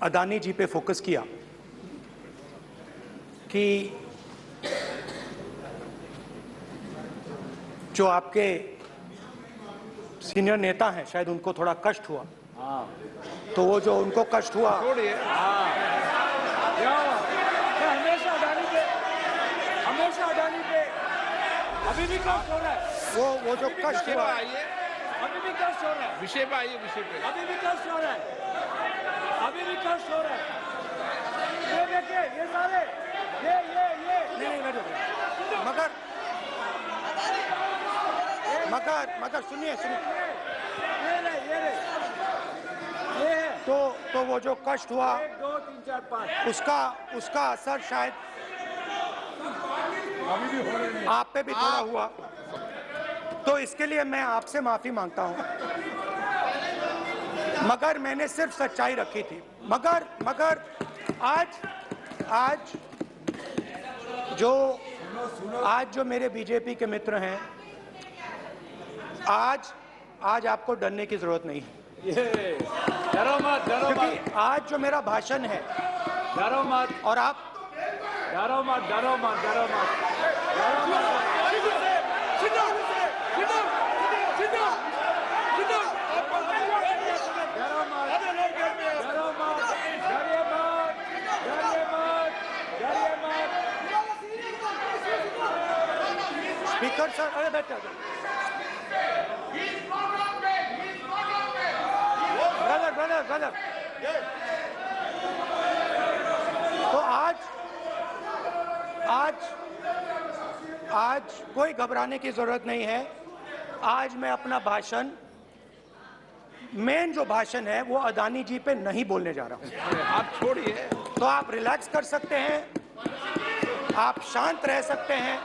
अदानी जी पे फोकस किया कि जो आपके सीनियर नेता हैं शायद उनको थोड़ा कष्ट हुआ, तो वो जो उनको कष्ट हुआ हमेशा अडानी पे अभी भी कष्ट हो रहा है। वो जो कष्ट हुआ, अभी भी कष्ट हो रहा है। विषय पे आइए, विषय पे। अभी भी कष्ट हो रहा है। अभी भी कष्ट हो रहा है। ये देखिए, ये सारे नहीं मगर सुनिए ये है। तो वो जो कष्ट हुआ 1 2 3 4 5 उसका असर शायद आप पे भी थोड़ा हुआ, तो इसके लिए मैं आपसे माफी मांगता हूं। मगर मैंने सिर्फ सच्चाई रखी थी। मगर आज जो मेरे बीजेपी के मित्र हैं, आज आपको डरने की जरूरत नहीं है, डरो मत, क्योंकि आज जो मेरा भाषण है, डरो मत, और आप डरो मत, डरो मत, डरो मत, डरो मत। स्पीकर सर, अरे बैठो ब्रदर। तो आज कोई घबराने की जरूरत नहीं है। आज मैं अपना भाषण, मेन जो भाषण है वो अदानी जी पे नहीं बोलने जा रहा हूं। आप छोड़िए, तो आप रिलैक्स कर सकते हैं, आप शांत रह सकते हैं,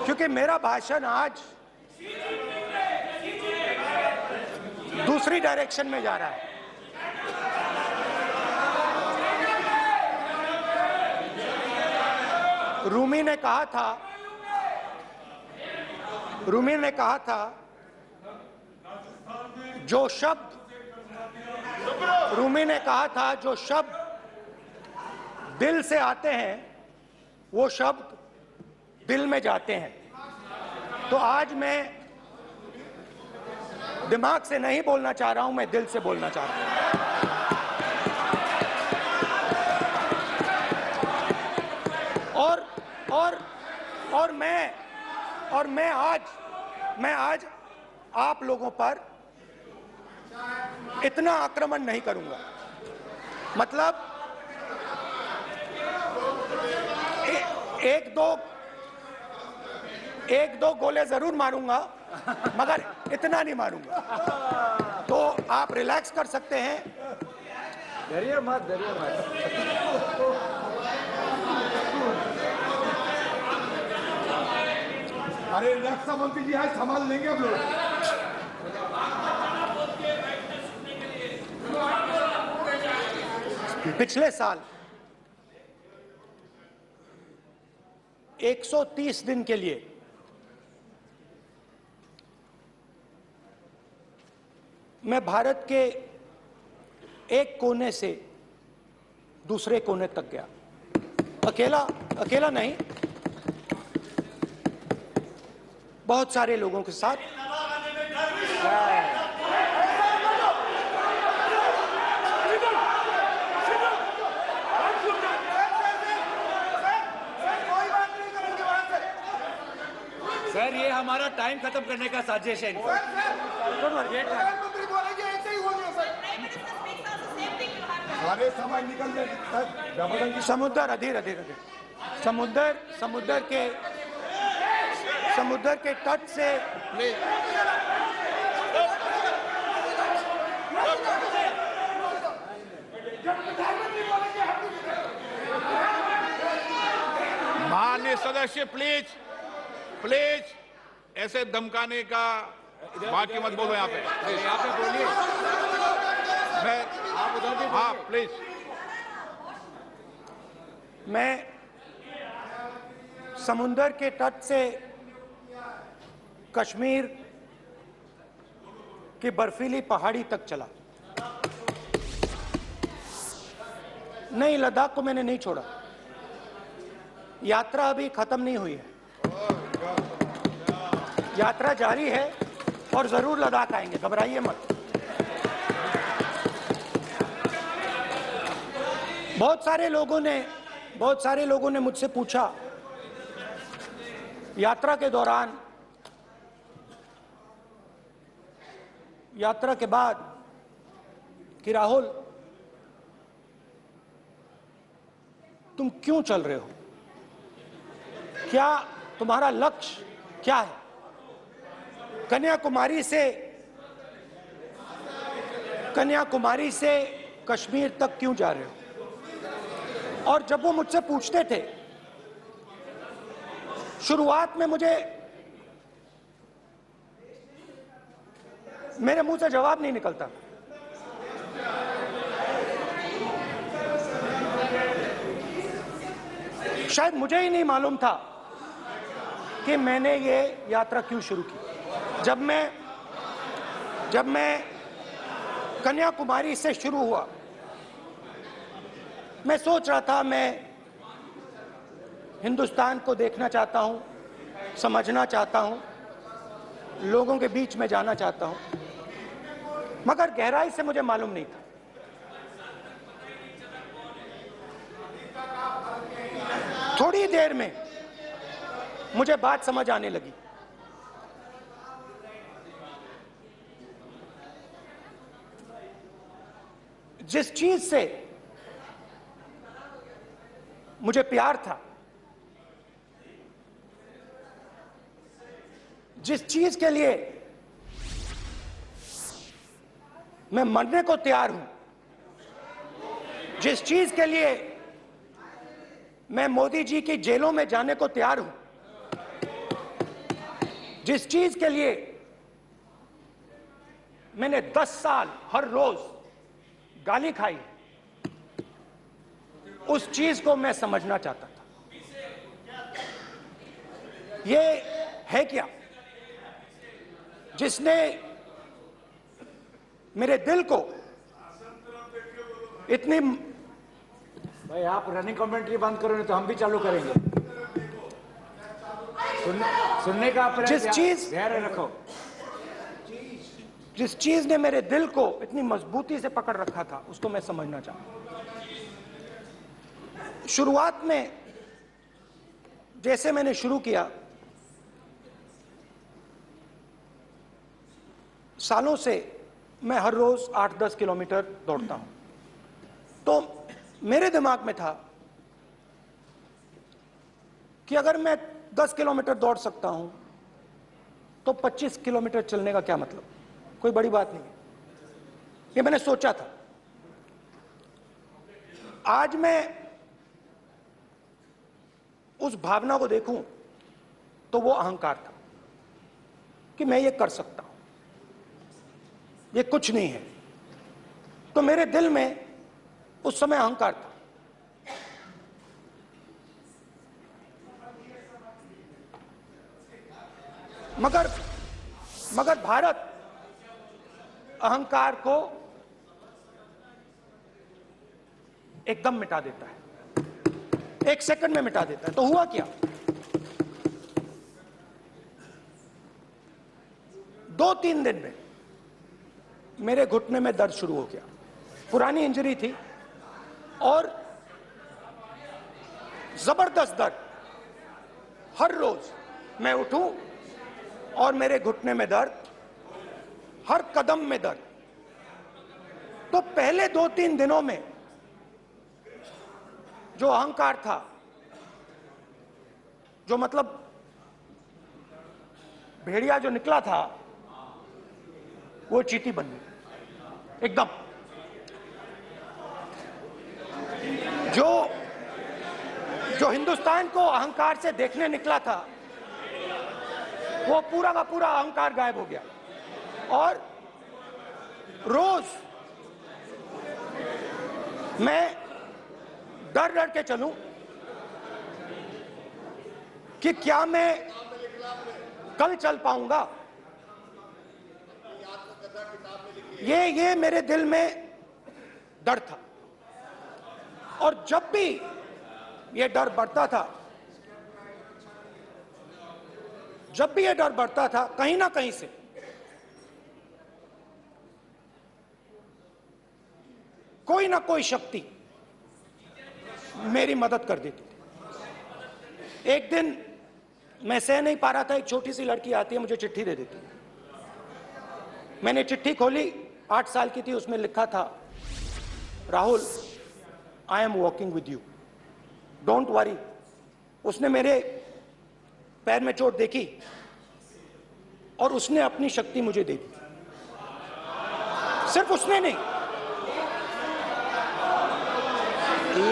क्योंकि मेरा भाषण आज दूसरी डायरेक्शन में जा रहा है। रूमी ने कहा था जो शब्द दिल से आते हैं वो शब्द दिल में जाते हैं। तो आज मैं दिमाग से नहीं बोलना चाह रहा हूं, मैं दिल से बोलना चाह रहा हूं। और मैं आज आप लोगों पर इतना आक्रमण नहीं करूंगा। मतलब एक दो गोले जरूर मारूंगा, मगर इतना नहीं मारूंगा। तो आप रिलैक्स कर सकते हैं। डरिए मत। अरे रक्षा मंत्री जी आज संभाल लेंगे हम लोग। पिछले साल 130 दिन के लिए मैं भारत के एक कोने से दूसरे कोने तक गया, अकेला नहीं, बहुत सारे लोगों के साथ। सर, ये हमारा टाइम खत्म करने का साजिश है इनका। प्रधानमंत्री बोलेंगे ऐसे ही होंगे सर। सारे समय निकल जाए। समुद्र अधीर समुद्र के तट से माननीय सदस्य प्लीज ऐसे धमकाने का बात की मत बोलो यहाँ पे। बोलिए। आप उधर, हाँ प्लीज। मैं समुंदर के तट से कश्मीर की बर्फीली पहाड़ी तक चला। नहीं, लद्दाख को मैंने नहीं छोड़ा। यात्रा अभी खत्म नहीं हुई है, यात्रा जारी है और जरूर लद्दाख आएंगे, घबराइए मत। बहुत सारे लोगों ने मुझसे पूछा यात्रा के दौरान, यात्रा के बाद कि राहुल तुम क्यों चल रहे हो, क्या तुम्हारा लक्ष्य क्या है, कन्याकुमारी से कश्मीर तक क्यों जा रहे हो। और जब वो मुझसे पूछते थे, शुरुआत में मेरे मुंह से जवाब नहीं निकलता। शायद मुझे ही नहीं मालूम था कि मैंने ये यात्रा क्यों शुरू की। जब मैं कन्याकुमारी से शुरू हुआ, मैं सोच रहा था मैं हिंदुस्तान को देखना चाहता हूं, समझना चाहता हूं, लोगों के बीच में जाना चाहता हूं, मगर गहराई से मुझे मालूम नहीं था। थोड़ी देर में मुझे बात समझ आने लगी। जिस चीज से मुझे प्यार था, जिस चीज के लिए मैं मरने को तैयार हूं, जिस चीज के लिए मैं मोदी जी की जेलों में जाने को तैयार हूं, जिस चीज के लिए मैंने 10 साल हर रोज गाली खाई, उस चीज को मैं समझना चाहता था। ये है क्या जिसने मेरे दिल को इतनी। भाई आप रनिंग कमेंट्री बंद करो, नहीं तो हम भी चालू करेंगे। सुनने का अपना धैर्य रखो। जिस चीज ने मेरे दिल को इतनी मजबूती से पकड़ रखा था, उसको मैं समझना चाहता। शुरुआत में जैसे मैंने शुरू किया, सालों से मैं हर रोज 8-10 किलोमीटर दौड़ता हूं, तो मेरे दिमाग में था कि अगर मैं 10 किलोमीटर दौड़ सकता हूं तो 25 किलोमीटर चलने का क्या मतलब, कोई बड़ी बात नहीं है। ये मैंने सोचा था। आज मैं उस भावना को देखूं तो वो अहंकार था कि मैं ये कर सकता हूं, ये कुछ नहीं है। तो मेरे दिल में उस समय अहंकार था। मगर भारत अहंकार को एकदम मिटा देता है, 1 सेकंड में मिटा देता है। तो हुआ क्या, 2-3 दिन में मेरे घुटने में दर्द शुरू हो गया। पुरानी इंजरी थी और जबरदस्त दर्द। हर रोज मैं उठूं और मेरे घुटने में दर्द, हर कदम में दर्द। तो पहले 2-3 दिनों में जो अहंकार था, जो मतलब भेड़िया जो निकला था, वो चींटी बन गई एकदम। जो हिंदुस्तान को अहंकार से देखने निकला था, वो पूरा का पूरा अहंकार गायब हो गया। और रोज मैं डर के चलूं कि क्या मैं कल चल पाऊंगा। ये मेरे दिल में डर था। और जब भी ये डर बढ़ता था, जब भी ये डर बढ़ता था, कहीं ना कहीं से कोई ना कोई शक्ति मेरी मदद कर देती थी। एक दिन मैं सह नहीं पा रहा था, एक छोटी सी लड़की आती है, मुझे चिट्ठी दे देती है। मैंने चिट्ठी खोली, 8 साल की थी, उसमें लिखा था, Rahul, I am walking with you, don't worry. उसने मेरे पैर में चोट देखी और उसने अपनी शक्ति मुझे दे दी। सिर्फ उसने नहीं,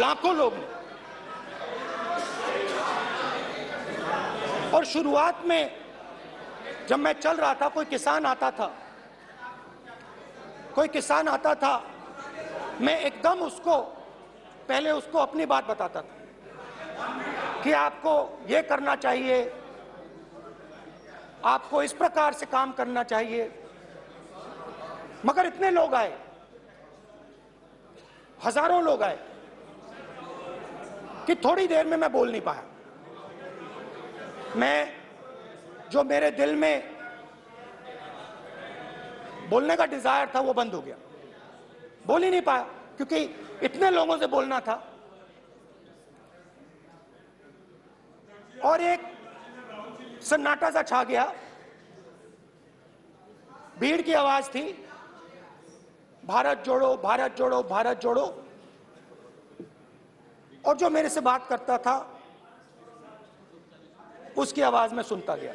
लाखों लोग ने। और शुरुआत में जब मैं चल रहा था, कोई किसान आता था, मैं एकदम उसको, पहले उसको अपनी बात बताता था कि आपको ये करना चाहिए, आपको इस प्रकार से काम करना चाहिए। मगर इतने लोग आए, हजारों लोग आए कि थोड़ी देर में मैं बोल नहीं पाया। मैं, जो मेरे दिल में बोलने का डिजायर था, वो बंद हो गया, बोल ही नहीं पाया, क्योंकि इतने लोगों से बोलना था। और एक सन्नाटा सा छा गया, भीड़ की आवाज थी, भारत जोड़ो, भारत जोड़ो, भारत जोड़ो। और जो मेरे से बात करता था, उसकी आवाज में सुनता गया।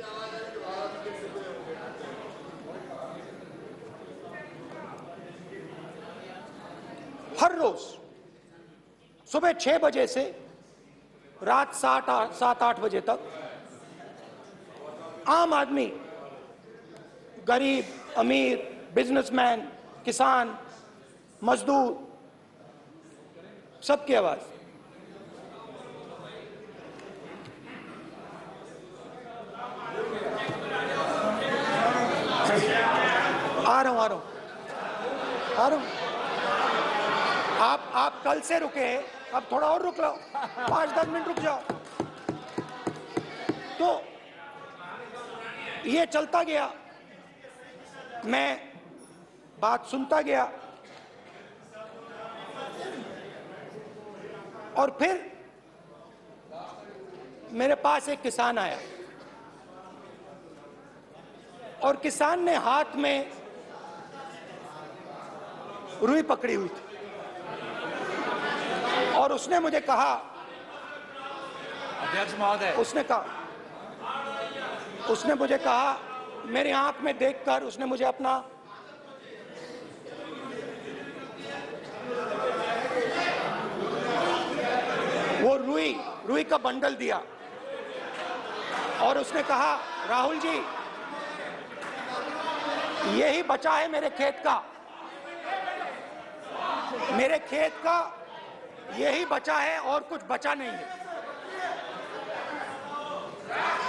हर रोज सुबह 6 बजे से रात 7-8 बजे तक आम आदमी, गरीब, अमीर, बिजनेसमैन, किसान, मजदूर, सबकी आवाज। आ रहा हूं। आप कल से रुके, अब थोड़ा और रुक लो, 5-10 मिनट रुक जाओ। तो ये चलता गया, मैं बात सुनता गया। और फिर मेरे पास एक किसान आया, और किसान ने हाथ में रुई पकड़ी हुई थी, और उसने मुझे कहा, अध्यक्ष महोदय, उसने मुझे कहा, मेरी आंख में देखकर उसने मुझे अपना वो रुई का बंडल दिया, और उसने कहा, राहुल जी, यही बचा है मेरे खेत का, यही बचा है, और कुछ बचा नहीं है।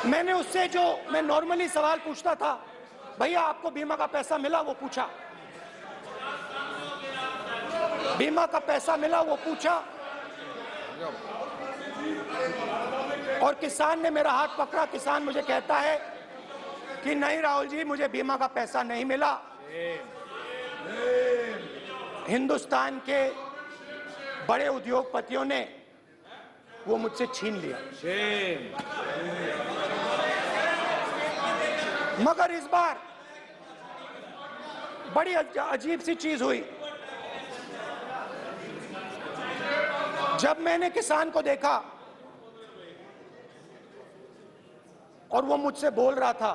मैंने उससे, जो मैं नॉर्मली सवाल पूछता था, भैया आपको बीमा का पैसा मिला, वो पूछा, बीमा का पैसा मिला, वो पूछा। और किसान ने मेरा हाथ पकड़ा। किसान मुझे कहता है कि नहीं राहुल जी, मुझे बीमा का पैसा नहीं मिला, हिंदुस्तान के बड़े उद्योगपतियों ने वो मुझसे छीन लिया। मगर इस बार बड़ी अजीब सी चीज हुई। जब मैंने किसान को देखा और वो मुझसे बोल रहा था,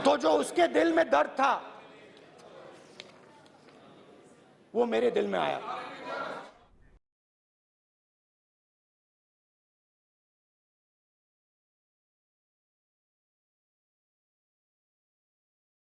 तो जो उसके दिल में दर्द था, वो मेरे दिल में आया।